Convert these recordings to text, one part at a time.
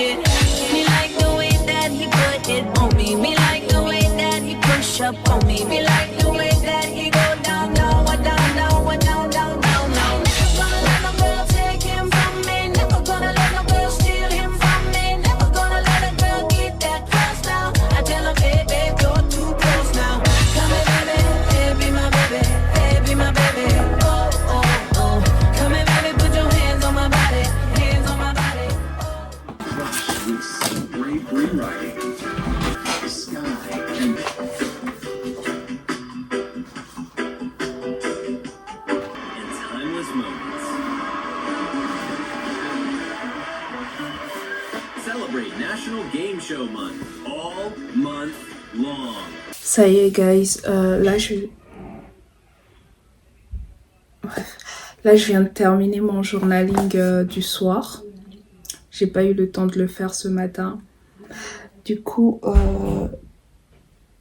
it. Me like the way that he put it on me. Me like the way that he push up on me. Me like the way that he go down, down, down, down, down, down, down, down. Never gonna let no girl take him from me. Never gonna let no girl steal him from me. Never gonna let a girl get that close now. I tell him, hey babe, you're too close now. Come here, baby, hey, be my baby, hey, be my baby. Oh, oh, oh. Come here, baby, put your hands on my body, hands on my body. Rush with some brave rewriting. Sky and timeless moments. Celebrate National Game Show Month all month long. Ça y est, guys, là je viens de terminer mon journaling du soir. J'ai pas eu le temps de le faire ce matin. Du coup,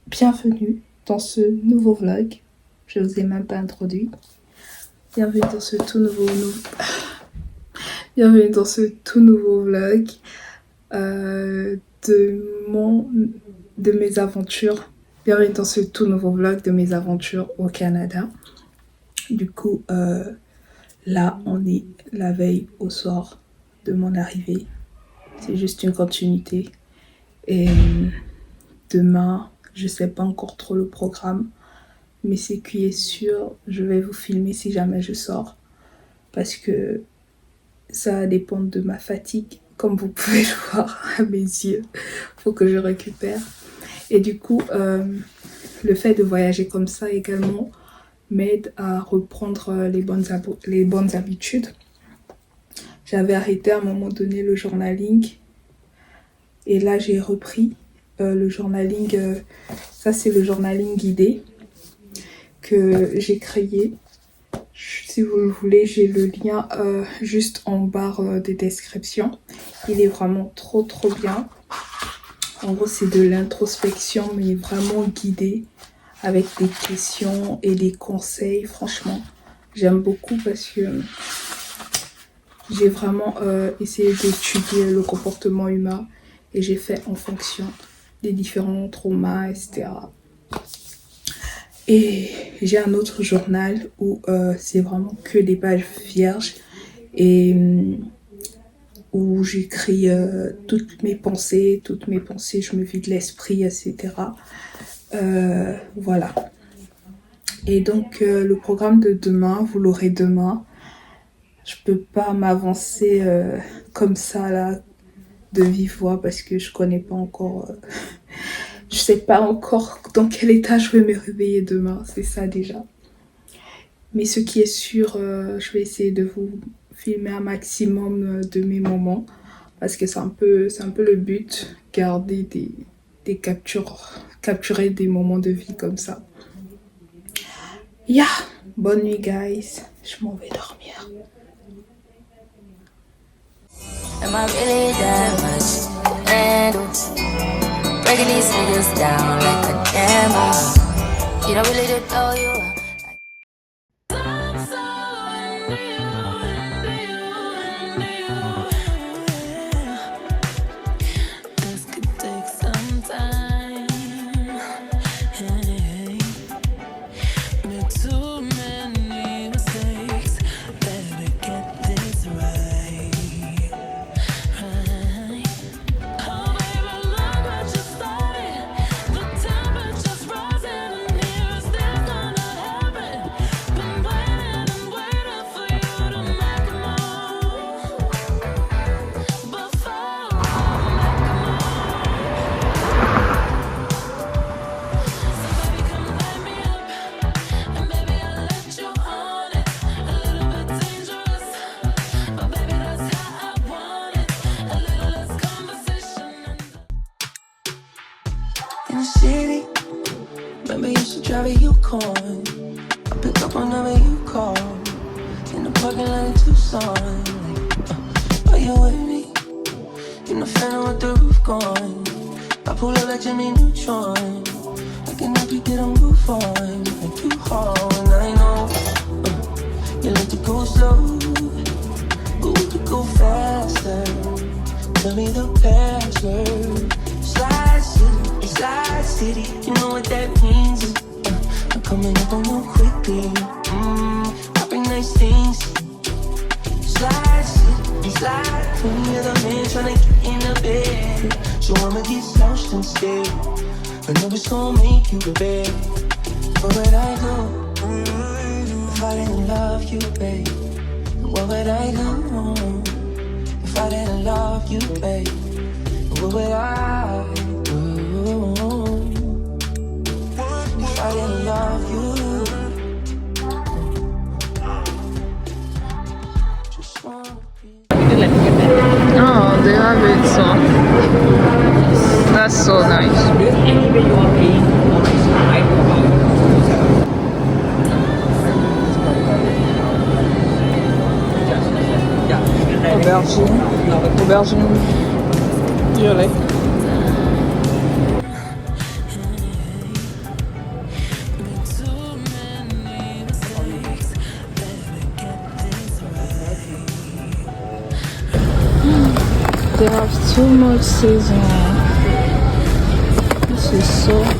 bienvenue dans ce nouveau vlog. Je vous ai même pas introduit. Bienvenue dans ce tout nouveau bienvenue dans ce tout nouveau vlog de mes aventures. Bienvenue dans ce tout nouveau vlog de mes aventures au Canada. Du coup, là, on est la veille au soir de mon arrivée. C'est juste une continuité. Et demain, je sais pas encore trop le programme, mais ce qui est sûr, je vais vous filmer si jamais je sors. Parce que ça va dépendre de ma fatigue, comme vous pouvez le voir à mes yeux. Faut que je récupère. Et du coup, le fait de voyager comme ça également m'aide à reprendre les bonnes habitudes. J'avais arrêté à un moment donné le journaling. Et là, j'ai repris le journaling. Ça, c'est le journaling guidé que j'ai créé. Si vous le voulez, j'ai le lien juste en barre des descriptions. Il est vraiment trop bien. En gros, c'est de l'introspection, mais vraiment guidé avec des questions et des conseils. Franchement, j'aime beaucoup parce que j'ai vraiment essayé d'étudier le comportement humain et j'ai fait en fonction des différents traumas, etc. Et j'ai un autre journal où c'est vraiment que des pages vierges et où j'écris toutes mes pensées, je me vide l'esprit, etc. Voilà. Et donc le programme de demain, vous l'aurez demain. Je peux pas m'avancer comme ça là, de vive voix, parce que je connais pas encore... je sais pas encore dans quel état je vais me réveiller demain, c'est ça déjà. Mais ce qui est sûr, je vais essayer de vous filmer un maximum de mes moments, parce que c'est un peu le but, garder des capturer des moments de vie comme ça. Bonne nuit guys, je m'en vais dormir. Am I really that much to handle? Breaking these niggas down like a demo. You don't really to throw you out. This could take some time. Hey, made too many mistakes. Better get this right. In the city, maybe you should drive a Yukon. I pick up whenever you call. In the parking lot in Tucson. Are you with me? In the phantom with the roof gone. I pull up like Jimmy Neutron. I can help you get on roof on. Like you hard, I know. You like to go slow, but we could go faster. tell me the password. Slide city, you know what that means. I'm coming up on you quickly. I bring nice things. Slide city, slide. Any other man tryna get in the bed, so I'ma get lost instead. I know it's gonna make you bad. What would I do if I didn't love you, babe? What would I do if I didn't love you, babe? What would I do if I didn't love you? Just wanna be. Oh, they have it so. That's so nice. Aubergine violet. They have too much seasoning. This is so nice.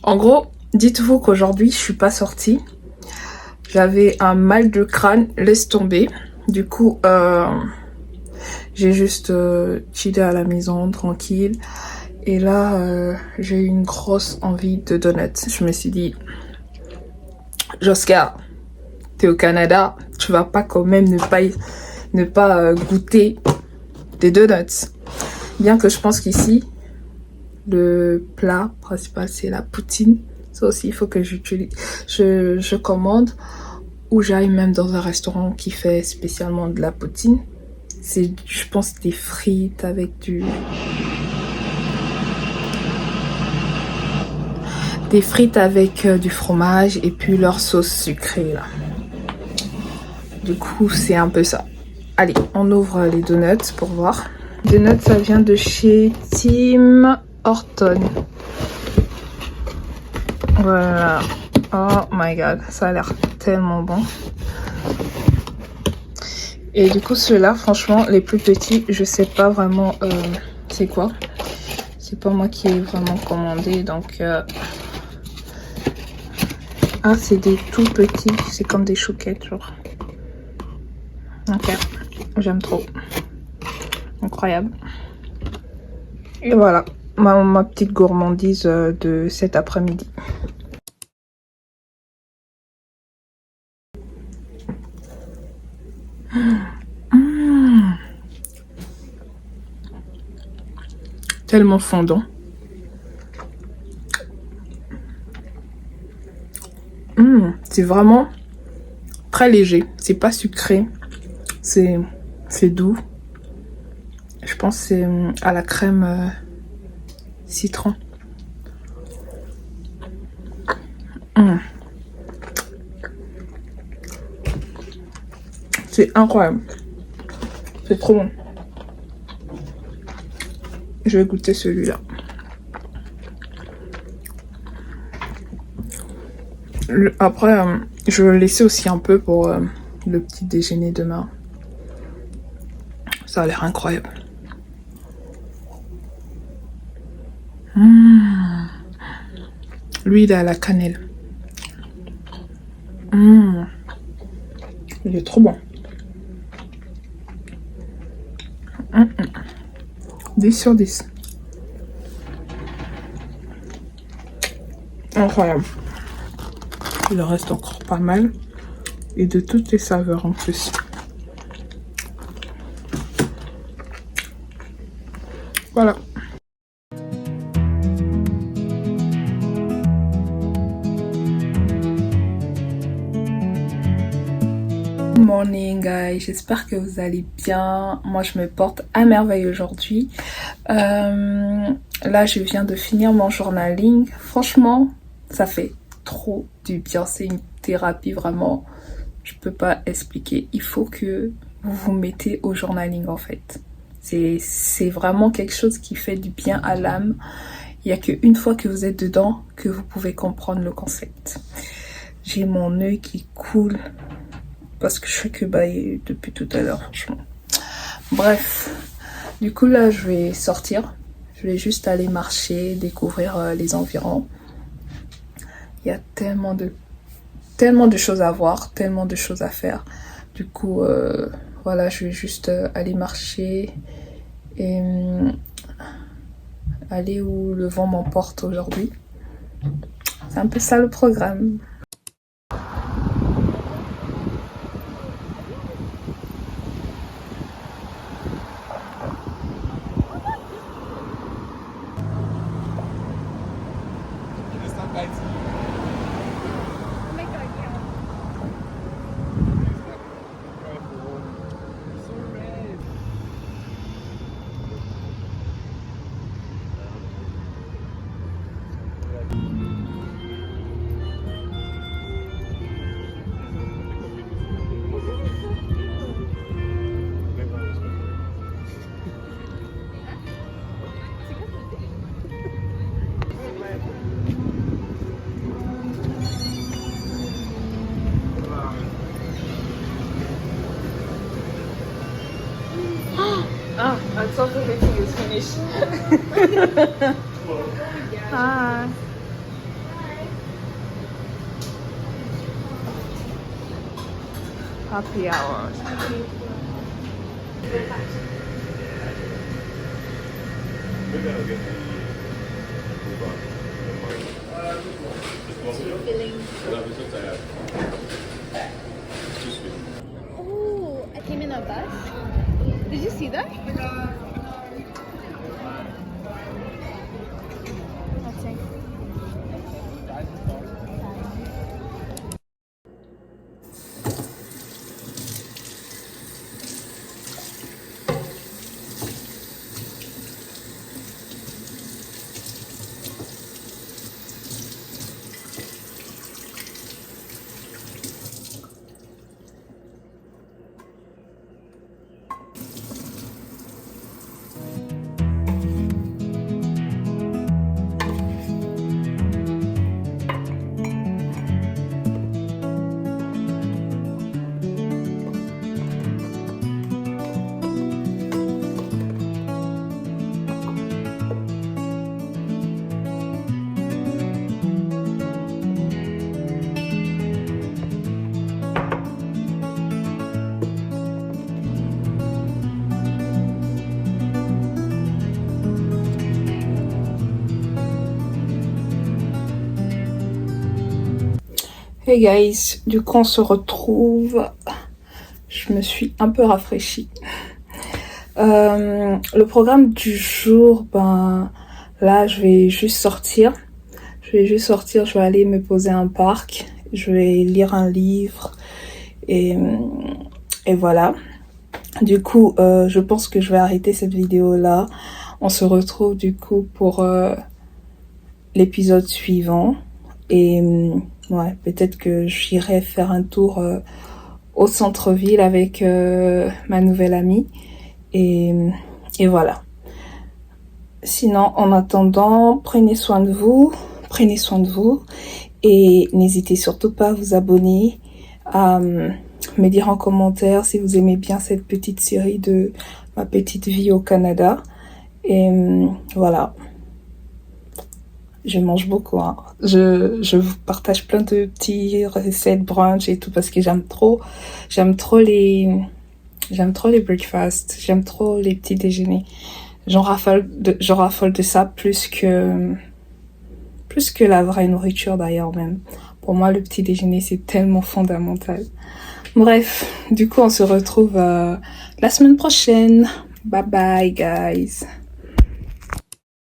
En gros, dites-vous qu'aujourd'hui, je suis pas sortie. J'avais un mal de crâne, laisse tomber. Du coup, j'ai juste chillé à la maison, tranquille. Et là, j'ai eu une grosse envie de donuts. Je me suis dit, Joscar, t'es au Canada, tu vas pas quand même ne pas goûter des donuts. Bien que je pense qu'ici, le plat principal c'est la poutine. Ça aussi il faut que je commande, ou j'aille même dans un restaurant qui fait spécialement de la poutine. C'est, je pense, des frites avec du fromage et puis leur sauce sucrée là. Du coup c'est un peu ça. Allez, on ouvre les donuts pour voir. Donuts, ça vient de chez Tim Horton. Voilà. Oh my god, ça a l'air tellement bon. Et du coup, ceux-là, franchement, les plus petits, je sais pas vraiment c'est quoi. C'est pas moi qui ai vraiment commandé, donc... Ah, c'est des tout petits, c'est comme des chouquettes, genre. Ok. J'aime trop. Incroyable. Et voilà, ma petite gourmandise de cet après-midi. Tellement fondant. C'est vraiment très léger. C'est pas sucré. C'est doux. Je pense que c'est à la crème citron. C'est incroyable. C'est trop bon. Je vais goûter celui-là. Après, je vais le laisser aussi un peu pour le petit déjeuner demain. Ça a l'air incroyable. Lui, il est à la cannelle. Il est trop bon. 10 sur 10. Incroyable. Il en reste encore pas mal. Et de toutes les saveurs en plus. Voilà. Good morning guys, j'espère que vous allez bien. Moi je me porte à merveille aujourd'hui. Là je viens de finir mon journaling. Franchement ça fait trop du bien, c'est une thérapie vraiment, je peux pas expliquer. Il faut que vous vous mettez au journaling en fait. C'est vraiment quelque chose qui fait du bien à l'âme. Il n'y a qu'une fois que vous êtes dedans que vous pouvez comprendre le concept. J'ai mon œil qui coule parce que je fais que bailler depuis tout à l'heure, franchement. Bref, du coup là je vais sortir. Je vais juste aller marcher, découvrir les environs. Il y a tellement de choses à voir, tellement de choses à faire. Du coup, voilà, je vais juste aller marcher et aller où le vent m'emporte aujourd'hui. C'est un peu ça le programme. I thought everything is finished. Hi. Happy hour. Oh, I came in a bus. Did you see that? Let's see. Hey guys, du coup on se retrouve. Je me suis un peu rafraîchie. Le programme du jour, ben là je vais juste sortir. Je vais aller me poser à un parc. Je vais lire un livre et voilà. Du coup, je pense que je vais arrêter cette vidéo là. On se retrouve du coup pour l'épisode suivant. Et ouais, peut-être que j'irai faire un tour au centre-ville avec ma nouvelle amie. Et voilà. Sinon, en attendant, prenez soin de vous. Et n'hésitez surtout pas à vous abonner, à me dire en commentaire si vous aimez bien cette petite série de ma petite vie au Canada. Et voilà. Je mange beaucoup, hein. Je vous partage plein de petits recettes brunch et tout parce que j'aime trop les breakfasts, j'aime trop les petits déjeuners. J'en raffole de ça plus que la vraie nourriture d'ailleurs même. Pour moi, le petit déjeuner, c'est tellement fondamental. Bref, du coup, on se retrouve la semaine prochaine. Bye bye, guys.